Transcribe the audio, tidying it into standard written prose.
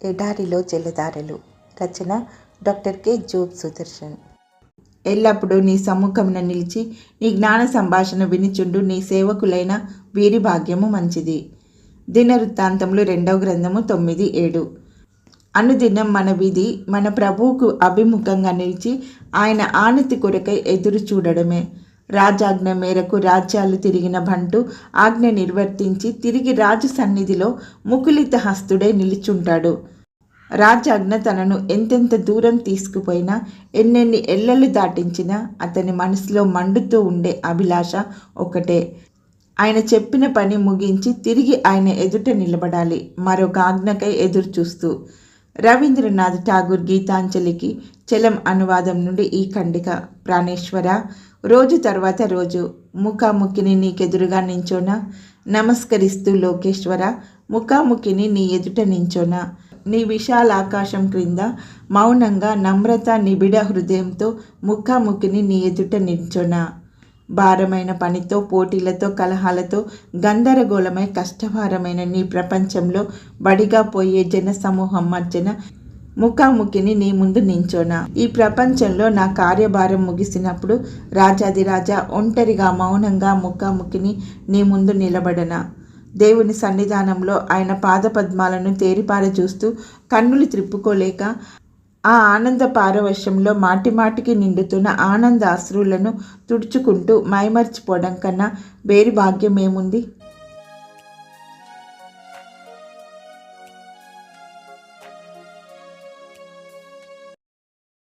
ఎడారిలో జలధారలు. రచన doctor K Job Sudarshan. ఎల్లప్పుడూ నీ సమ్ముఖమున నిలిచి నీ జ్ఞాన సంభాషణ వినిచుండు నీ సేవకులైన వీరి భాగ్యము మంచిది. దినవృత్తాంతములు 2వ గ్రంథము 9:7. అనుదినం మన విధి మన ప్రభువుకు అభిముఖంగా నిలిచి ఆయన ఆనతి కొరకై ఎదురు చూడడమే. రాజాజ్ఞ మేరకు రాజ్యాలు తిరిగిన బంటు ఆజ్ఞ నిర్వర్తించి తిరిగి రాజు సన్నిధిలో ముకులిత హస్తుడై నిలుచుంటాడు. రాజాజ్ఞ తనను ఎంతెంత దూరం తీసుకుపోయినా ఎన్నెన్ని ఎల్లలు దాటించినా అతని మనసులో మండుతూ ఉండే అభిలాష ఒకటే, ఆయన చెప్పిన పని ముగించి తిరిగి ఆయన ఎదుట నిలబడాలి, మరొక ఆజ్ఞకై ఎదురు చూస్తూ. రవీంద్రనాథ్ ఠాగూర్ గీతాంజలికి చలం అనువాదం నుండి ఈ ఖండిక. ప్రాణేశ్వర, రోజు తర్వాత రోజు ముఖాముఖిని నీకెదురుగా నించోనా, నమస్కరిస్తూ లోకేశ్వర ముఖాముఖిని నీ ఎదుట నించోనా, నీ విశాల ఆకాశం క్రింద మౌనంగా నమ్రత నిబిడ హృదయంతో ముఖాముఖిని నీ ఎదుట నించోనా. భారమైన పనితో పోటీలతో కలహాలతో గందరగోళమై కష్టభారమైన నీ ప్రపంచంలో బడిగా పోయే జన సమూహం మధ్యన ముఖాముఖిని నీ ముందు నించోనా. ఈ ప్రపంచంలో నా కార్యభారం ముగిసినప్పుడు రాజాదిరాజా ఒంటరిగా మౌనంగా ముఖాముఖిని నీ ముందు నిలబడనా. దేవుని సన్నిధానంలో ఆయన పాదపద్మాలను తేరిపార చూస్తూ కన్నులు త్రిప్పుకోలేక ఆ ఆనంద పారవశ్యంలో మాటిమాటికి నిండుతున్న ఆనంద అశ్రులను తుడుచుకుంటూ మైమర్చిపోవడం కన్నా వేరి భాగ్యం ఏముంది.